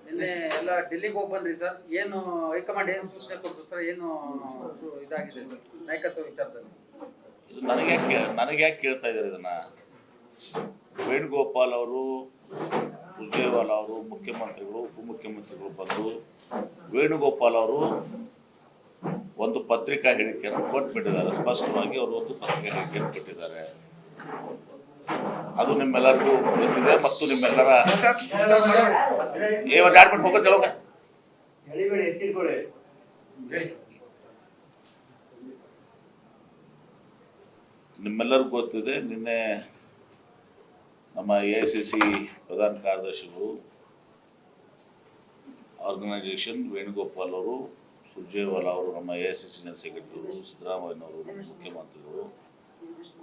ನಿನ್ನೆ ಎಲ್ಲ ಡೆಲ್ಲಿಗೆ ಹೋಗಿ ಬಂದ್ರಿ ಸರ್. ಏನು ಹೈಕಮಾಂಡ್ ಏನು ಸೂಚನೆ ಕೊಡ್ತು ಸರ್? ಏನು ಇದಾಗಿದೆ ಸರ್ ನಾಯಕತ್ವ ವಿಚಾರದಲ್ಲಿ? ನನಗೆ ಯಾಕೆ ಕೇಳ್ತಾ ಇದ್ದಾರೆ ಇದನ್ನ? ವೇಣುಗೋಪಾಲ್ ಅವರು, ಸುರ್ಜೇವಾಲಾ ಅವರು, ಮುಖ್ಯಮಂತ್ರಿಗಳು, ಉಪಮುಖ್ಯಮಂತ್ರಿಗಳು ಬಂದು ವೇಣುಗೋಪಾಲ್ ಅವರು ಒಂದು ಪತ್ರಿಕಾ ಹೇಳಿಕೆಯನ್ನು ಕೊಟ್ಬಿಟ್ಟಿದ್ದಾರೆ. ಸ್ಪಷ್ಟವಾಗಿ ಅವರು ಒಂದು ಪತ್ರಿಕಾ ಹೇಳಿಕೆಯನ್ನು ಕೊಟ್ಟಿದ್ದಾರೆ. ಅದು ನಿಮ್ಮೆಲ್ಲರಿಗೂ ಗೊತ್ತಿದೆ ಮತ್ತು ನಿಮ್ಮೆಲ್ಲರ ಆಡ್ಬಿಟ್ಟು ಹೋಗೋ ಚಲೋಗ ನಿಮ್ಮೆಲ್ಲರಿಗೂ ಗೊತ್ತಿದೆ. ನಿನ್ನೆ ನಮ್ಮ AICC ಪ್ರಧಾನ ಕಾರ್ಯದರ್ಶಿಗಳು, ಆರ್ಗನೈಸೇಷನ್ ವೇಣುಗೋಪಾಲ್ ಅವರು, ಸುರ್ಜೇವಾಲಾ ಅವರು, ನಮ್ಮ AICC ಜನರಲ್ ಸೆಕ್ರೆಟರಿಗಳು, ಸಿದ್ದರಾಮಯ್ಯನವರು, ಮುಖ್ಯಮಂತ್ರಿಗಳು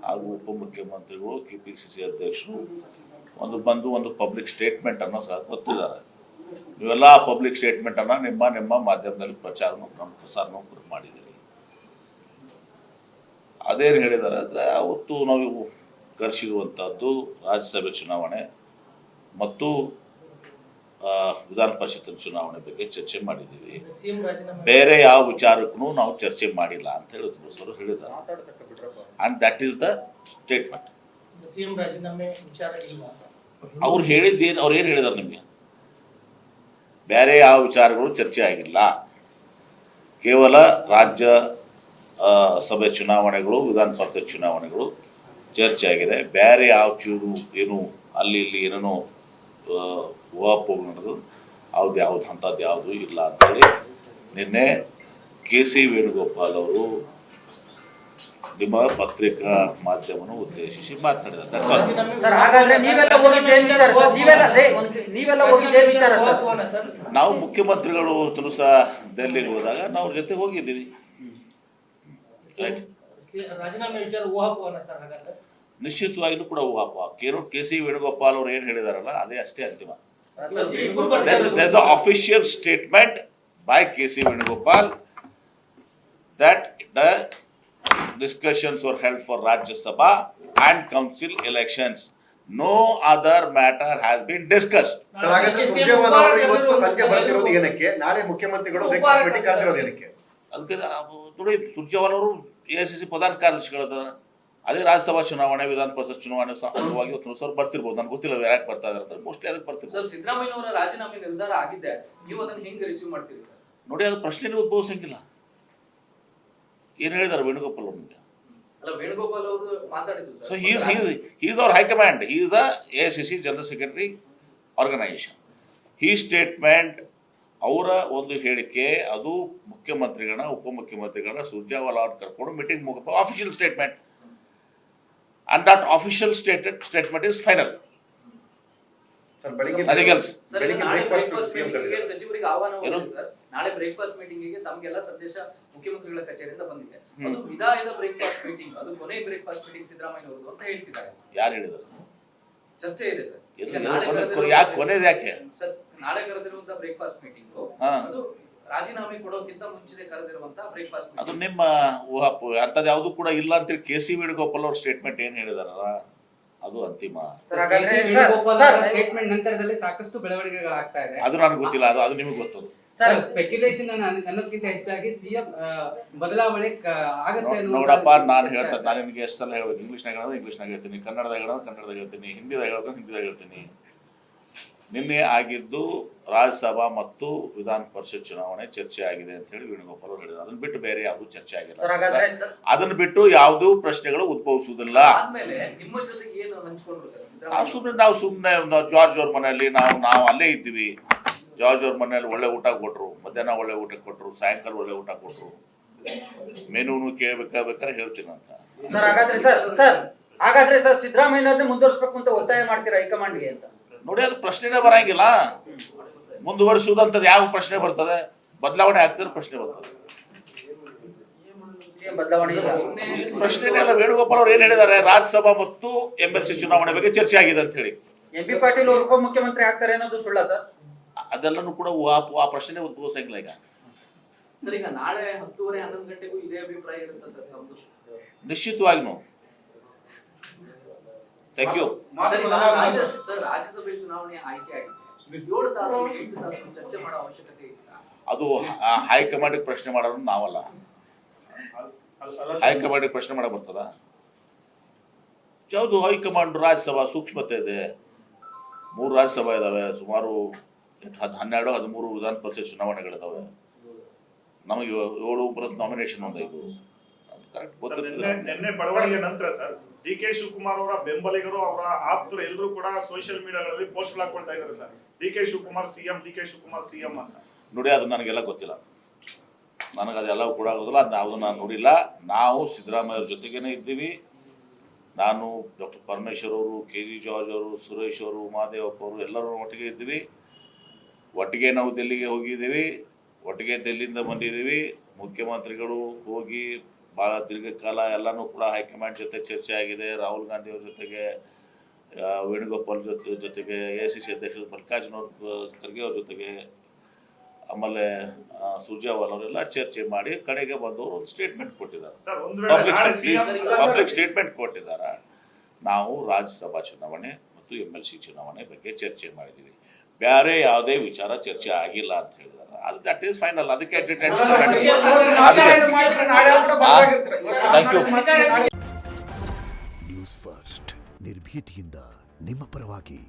ಹಾಗೂ ಉಪಮುಖ್ಯಮಂತ್ರಿಗಳು, KPCC ಅಧ್ಯಕ್ಷರು ಒಂದು ಪಬ್ಲಿಕ್ ಸ್ಟೇಟ್ಮೆಂಟ್ ಅನ್ನು ಸಹ ಕೊಟ್ಟಿದ್ದಾರೆ. ನೀವೆಲ್ಲ ಪಬ್ಲಿಕ್ ಸ್ಟೇಟ್ಮೆಂಟ್ ಅನ್ನು ನಿಮ್ಮ ಮಾಧ್ಯಮದಲ್ಲಿ ಪ್ರಸಾರನೂ ಮಾಡಿದ್ದೀರಿ. ಅದೇನು ಹೇಳಿದ್ದಾರೆ ಅಂದರೆ, ಅವತ್ತು ನಾವು ಕರೆಸಿರುವಂಥದ್ದು ರಾಜ್ಯಸಭೆ ಚುನಾವಣೆ ಮತ್ತು ವಿಧಾನ ಪರಿಷತ್ತಿನ ಚುನಾವಣೆ ಬಗ್ಗೆ ಚರ್ಚೆ ಮಾಡಿದ್ದೀವಿ. ಬೇರೆ ಯಾವ ವಿಚಾರಕ್ಕೂ ನಾವು ಚರ್ಚೆ ಮಾಡಿಲ್ಲ ಅಂತ ಹೇಳಿದ್ರು ಸರ್, ಹೇಳಿದ್ದಾರೆ. And that is the statement. ಅವ್ರು ಹೇಳಿದ್ದೇನು? ಅವ್ರು ಏನು ಹೇಳಿದಾರೆ ನಿಮಗೆ? ಬೇರೆ ಯಾವ ವಿಚಾರಗಳು ಚರ್ಚೆ ಆಗಿಲ್ಲ, ಕೇವಲ ರಾಜ್ಯ ಸಭೆ ಚುನಾವಣೆಗಳು, ವಿಧಾನ ಪರಿಷತ್ ಚುನಾವಣೆಗಳು ಚರ್ಚೆ ಆಗಿದೆ. ಬೇರೆ ಯಾವ ಚೂರು ಏನು ಅಲ್ಲಿ ಇಲ್ಲಿ ಏನೇನೋ ಊಹಾಪೋಹ ನಡೆದು ಯಾವ್ದು ಅಂಥದ್ದು ಯಾವುದೂ ಇಲ್ಲ ಅಂತೇಳಿ ನಿನ್ನೆ KC ವೇಣುಗೋಪಾಲ್ ಅವರು ನಿಮ್ಮ ಪತ್ರಿಕಾ ಮಾಧ್ಯಮವನ್ನು ಉದ್ದೇಶಿಸಿ ಮಾತನಾಡಿದ್ದಾರೆ. ನಾವು ಮುಖ್ಯಮಂತ್ರಿಗಳು ತುಲಸ ಡೆಲ್ಲಿಗೆ ಹೋದಾಗ ನಾವು ಅವ್ರ ಜೊತೆ ಹೋಗಿದ್ದೀವಿ. ನಿಶ್ಚಿತವಾಗಿಯೂ ಕೂಡ ಊಹಾಪೋಹ. KC ವೇಣುಗೋಪಾಲ್ ಅವರು ಏನು ಹೇಳಿದಾರಲ್ಲ ಅದೇ ಅಷ್ಟೇ ಅಂತಿಮ. There's the official statement by KC Venugopal that the discussions were held for Rajya Sabha and Council elections. No other matter has been discussed. ಅದಕ್ಕೆ ನೋಡಿ, ಸುರ್ಜೇವಾಲಾ ಅವರು AICC ಪ್ರಧಾನ ಕಾರ್ಯದರ್ಶಿಗಳದ ಅದೇ ರಾಜ್ಯಸಭಾ ಚುನಾವಣೆ, ವಿಧಾನ ಪರಿಷತ್ ಚುನಾವಣೆ ಅಂಗವಾಗಿ ಸರ್ ಬರ್ತಿರ್ಬೋದು. ನನಗೆ ಗೊತ್ತಿಲ್ಲ ಯಾಕೆ ಬರ್ತಾ ಇದ್ದಾರೆ, ಮೋಸ್ಟ್ಲಿ ಅದಕ್ಕೆ ಬರ್ತಿರ್ಬೋದು. ಸಿದ್ದರಾಮಯ್ಯ ಅವರ ರಾಜೀನಾಮೆ ನಿರ್ಧಾರ ಆಗಿದೆ, ನೀವು ಅದನ್ನು ಹೆಂಗೆ ರಿಸೀವ್ ಮಾಡ್ತೀರಿ ಸರ್? ನೋಡಿ, ಅದು ಪ್ರಶ್ನೆ ಉದ್ಭವಿಸಂಗಿಲ್ಲ. ಏನು ಹೇಳಿದ್ದಾರೆ ವೇಣುಗೋಪಾಲ್ ಅವರು? ಅಲ್ಲ, ವೇಣುಗೋಪಾಲ್ ಅವರು ಮಾತಾಡಿದ್ರು sir. So he is our high command. He is the AICC General Secretary organization. His statement, ಅವರ ಒಂದು ಹೇಳಿಕೆ, ಅದು ಮುಖ್ಯಮಂತ್ರಿಗಳನ್ನ, ಉಪಮುಖ್ಯಮಂತ್ರಿಗಳನ್ನ, ಸುರ್ಜೇವಾಲಾ ಅವ್ರು ಕರ್ಕೊಂಡು ಮೀಟಿಂಗ್ ಮುಗಿದ official statement. And that official statement is final. ನಾಳೆ ಬ್ರೇಕ್ಫಾಸ್ಟ್ ಮೀಟಿಂಗ್ ತಮಗೆಲ್ಲ ಸಂದೇಶ ಮುಖ್ಯಮಂತ್ರಿಗಳ ಕಚೇರಿಯಿಂದ ಬಂದಿದೆ. ಅದು ವಿದಾಯದ ಬ್ರೇಕ್ಫಾಸ್ಟ್ ಮೀಟಿಂಗ್, ಅದು ಕೊನೆ ಬ್ರೇಕ್ಫಾಸ್ಟ್ ಮೀಟಿಂಗ್ ಸಿದ್ದರಾಮಯ್ಯ ಅವರದು ಅಂತ ಹೇಳ್ತಿದ್ದಾರೆ. ಯಾರು ಹೇಳಿದ್ರು? ಚರ್ಚೆ ಇದೆ ಸರ್. ಯಾಕೆ ಕೊನೆದು? ಯಾಕೆ ಸರ್, ನಾಳೆ ಕರೆದಿರುವಂತಹ ಬ್ರೇಕ್ಫಾಸ್ಟ್ ಮೀಟಿಂಗ್ ಅದು ರಾಜೀನಾಮೆ ಕೊಡೋಕ್ಕಿಂತ ಮುಂಚೆ ಕರೆದಿರುವಂತಹ ಬ್ರೇಕ್ಫಾಸ್ಟ್. ಅದು ನಿಮ್ಮ ಊಹಾಪೋಹ. ಅಂತದ್ದು ಯಾವುದು ಕೂಡ ಇಲ್ಲ ಅಂತೇಳಿ KC ವೇಣುಗೋಪಾಲ್ ಅವ್ರ ಸ್ಟೇಟ್ಮೆಂಟ್ ಏನ್ ಹೇಳಿದಾರಲ್ಲ ಅದು ಅಂತಿಮ. ಸ್ಟೇಟ್ಮೆಂಟ್ ನಂತರದಲ್ಲಿ ಸಾಕಷ್ಟು ಬೆಳವಣಿಗೆಗಳಾಗ್ತಾ ಇದೆ. ಅದು ನನಗೆ ಗೊತ್ತಿಲ್ಲ, ಅದು ನಿಮಗೆ ಗೊತ್ತದು. ಸ್ಪೆಕ್ಯುಲೇಷನ್ ಅನ್ನೋದಕ್ಕಿಂತ ಹೆಚ್ಚಾಗಿ CM ಬದಲಾವಣೆ ಆಗತ್ತೆ. ನೋಡಪ್ಪ, ನಾನು ಹೇಳ್ತೇನೆ, ನಾನು ನಿಮಗೆ ಎಷ್ಟು ಸಲ ಹೇಳ್ಬೇಕು. ಇಂಗ್ಲೀಷ್ನಾಗ ಹೇಳೋದು ಇಂಗ್ಲೀಷ್ನಾಗ ಹೇಳ್ತೀನಿ, ಕನ್ನಡದಾಗ ಹೇಳೋದು ಕನ್ನಡದಾಗ ಹೇಳ್ತೀನಿ, ಹಿಂದಿದಾಗ ಹೇಳೋದು ಹಿಂದಿದಾಗ ಹೇಳ್ತೀನಿ. ನಿನ್ನೆ ಆಗಿದ್ದು ರಾಜ್ಯಸಭಾ ಮತ್ತು ವಿಧಾನ ಪರಿಷತ್ ಚುನಾವಣೆ ಚರ್ಚೆ ಆಗಿದೆ ಅಂತ ಹೇಳಿ ವೇಣುಗೋಪಾಲ್ ಅವರು ಹೇಳಿದ್ರು. ಅದನ್ನ ಬಿಟ್ಟು ಬೇರೆ ಯಾವುದು ಚರ್ಚೆ ಆಗಿಲ್ಲ. ಅದನ್ನ ಬಿಟ್ಟು ಯಾವುದೂ ಪ್ರಶ್ನೆಗಳು ಉದ್ಭವಿಸುವುದಿಲ್ಲ. ನಾವು ಸುಮ್ಮನೆ ಜಾರ್ಜ್ ಅವ್ರ ಮನೆಯಲ್ಲಿ ನಾವು ಅಲ್ಲೇ ಇದ್ದೀವಿ. ಜಾರ್ಜ್ ಅವ್ರ ಮನೆಯಲ್ಲಿ ಒಳ್ಳೆ ಊಟ ಕೊಟ್ರು, ಮಧ್ಯಾಹ್ನ ಒಳ್ಳೆ ಊಟ ಕೊಟ್ರು, ಸಾಯಂಕಾಲ ಒಳ್ಳೆ ಊಟ ಕೊಟ್ರು. ಮೆನುನು ಕೇಳಬೇಕಾದ್ರೆ ಹೇಳ್ತೀನಿ ಅಂತ. ಹಾಗಾದ್ರೆ ಸರ್ ಸಿದ್ದರಾಮಯ್ಯ ಮುಂದುವರಿಸಬೇಕು ಅಂತ ಒತ್ತಾಯ ಮಾಡ್ತೀರಾ ಹೈಕಮಾಂಡ್ಗೆ ಅಂತ? ನೋಡಿ, ಅದು ಪ್ರಶ್ನೆನೇ ಬರಂಗಿಲ್ಲ. ಮುಂದುವರಿಸುವುದಂತದ್ದು ಯಾವ ಪ್ರಶ್ನೆ ಬರ್ತದೆ? ಬದಲಾವಣೆ ಆಗ್ತಿದ್ರೆ ಪ್ರಶ್ನೆ ಬರ್ತದೆ. ಪ್ರಶ್ನೆನೇ ಇಲ್ಲ. ವೇಣುಗೋಪಾಲ್ ಅವ್ರು ಏನ್ ಹೇಳಿದ್ದಾರೆ? ರಾಜ್ಯಸಭಾ ಮತ್ತು MLC ಚುನಾವಣೆ ಬಗ್ಗೆ ಚರ್ಚೆ ಆಗಿದೆ ಅಂತ ಹೇಳಿ. MP ಪಾಟೀಲ್ ಅವರು ಉಪಮುಖ್ಯಮಂತ್ರಿ ಆಗ್ತಾರೆ ಅನ್ನೋದು ಸುಳ್ಳ ಸರ್? ಅದೆಲ್ಲನೂ ಕೂಡ ಆ ಪ್ರಶ್ನೆ ಉದ್ಭವಿಸಂಗಿಲ್ಲ. ಈಗ ಸರ್, ಈಗ ನಾಳೆ 10:30 11 ಗಂಟೆಗೂ ಇದೇ ಅಭಿಪ್ರಾಯ ಇರುತ್ತೆ ಸರ್ ನಮ್ದು? ನಿಶ್ಚಿತವಾಗಿ. Thank you. ಸರ್, ರಾಜ್ಯಸಭೆ ಚುನಾವಣೆ ಆಯ್ಕೆ ಆಗಿದೆ. 7 ತಾಸು 8 ತಾಸು ಚರ್ಚೆ ಮಾಡೋ ಅವಶ್ಯಕತೆ ಇಲ್ಲ. ಅದು ಹೈಕಮಾಂಡಿಗೆ ಪ್ರಶ್ನೆ ಮಾಡೋದು ನಾವಲ್ಲ. ಹೈಕಮಾಂಡಿಗೆ ಪ್ರಶ್ನೆ ಮಾಡಕ್ ಬರ್ತದ? ಯಾವುದು ಹೈಕಮಾಂಡ್? ರಾಜ್ಯಸಭಾ ಸೂಕ್ಷ್ಮತೆ ಇದೆ, 3 ರಾಜ್ಯಸಭಾ ಇದಾವೆ, ಸುಮಾರು 12-13 ವಿಧಾನ ಪರಿಷತ್ ಚುನಾವಣೆಗಳಿದಾವೆ. ನಮಗೆ 7 ನಾಮಿನೇಷನ್ ಒಂದೈದು. ಕರೆಕ್ಟ್ ಗೊತ್ತಿರ್ತದೆ. ನಿನ್ನೆ ಬೆಳವಣಿಗೆ ನಂತರ ಸರ್ ಡಿ ಕೆ ಶಿವಕುಮಾರ್ ಅವರ ಬೆಂಬಲಿಗರು, ಅವರ ಆಪ್ತರು ಎಲ್ಲರೂ ಕೂಡ ಸೋಷಿಯಲ್ ಮೀಡಿಯಾಗಳಲ್ಲಿ ಪೋಸ್ಟ್ ಹಾಕೊಳ್ತಾ ಇದ್ದಾರೆ sir, D K Shivakumar CM, D K Shivakumar CM ಅಂತ. ನೋಡಿ, ಅದು ನನಗೆಲ್ಲ ಗೊತ್ತಿಲ್ಲ, ನನಗೆ ಅದೆಲ್ಲ ಕೂಡ ಆಗೋದಿಲ್ಲ, ಅದು ನಾನು ನೋಡಿಲ್ಲ. ನಾವು ಸಿದ್ದರಾಮಯ್ಯ ಜೊತೆಗೇನೆ ಇದ್ದೀವಿ. ನಾನು ಡಾಕ್ಟರ್ ಪರಮೇಶ್ವರ್ ಅವರು, ಕೆ ಜಿ ಜಾರ್ಜ್ ಅವರು, ಸುರೇಶ್ ಅವರು, ಮಹಾದೇವಪ್ಪ ಅವರು ಎಲ್ಲರೂ ಒಟ್ಟಿಗೆ ಇದ್ದೀವಿ. ಒಟ್ಟಿಗೆ ನಾವು ದಿಲ್ಲಿಗೆ ಹೋಗಿದ್ದೀವಿ, ಒಟ್ಟಿಗೆ ದಿಲ್ಲಿಯಿಂದ ಬಂದಿದ್ದೀವಿ. ಮುಖ್ಯಮಂತ್ರಿಗಳು ಹೋಗಿ ಭಾಳ ದೀರ್ಘಕಾಲ ಎಲ್ಲನೂ ಕೂಡ ಹೈಕಮಾಂಡ್ ಜೊತೆ ಚರ್ಚೆ ಆಗಿದೆ. ರಾಹುಲ್ ಗಾಂಧಿ ಅವ್ರ ಜೊತೆಗೆ, ವೇಣುಗೋಪಾಲ್ ಜೊತೆಗೆ, AICC ಅಧ್ಯಕ್ಷರು ಮಲ್ಲಿಕಾರ್ಜುನ ಖರ್ಗೆ ಅವ್ರ ಜೊತೆಗೆ, ಆಮೇಲೆ ಸುರ್ಜೇವಾಲಾ ಅವರೆಲ್ಲ ಚರ್ಚೆ ಮಾಡಿ ಕಡೆಗೆ ಬಂದವರು ಒಂದು ಸ್ಟೇಟ್ಮೆಂಟ್ ಕೊಟ್ಟಿದ್ದಾರೆ. ಪಬ್ಲಿಕ್ ಸ್ಟೇಟ್ಮೆಂಟ್ ಕೊಟ್ಟಿದ್ದಾರೆ. ನಾವು ರಾಜ್ಯಸಭಾ ಚುನಾವಣೆ ಮತ್ತು MLC ಚುನಾವಣೆ ಬಗ್ಗೆ ಚರ್ಚೆ ಮಾಡಿದ್ದೀವಿ, ಬೇರೆ ಯಾವುದೇ ವಿಚಾರ ಚರ್ಚೆ ಆಗಿಲ್ಲ ಅಂತ ಹೇಳಿದ್ದಾರೆ. ಅದು ದಟ್ ಈಸ್ ಫೈನಲ್. ಅದಕ್ಕೆ ಥ್ಯಾಂಕ್ ಯು. ನ್ಯೂಸ್ ಫಸ್ಟ್ ನಿರ್ಭೀತಿಯಿಂದ ನಿಮ್ಮ ಪರವಾಗಿ.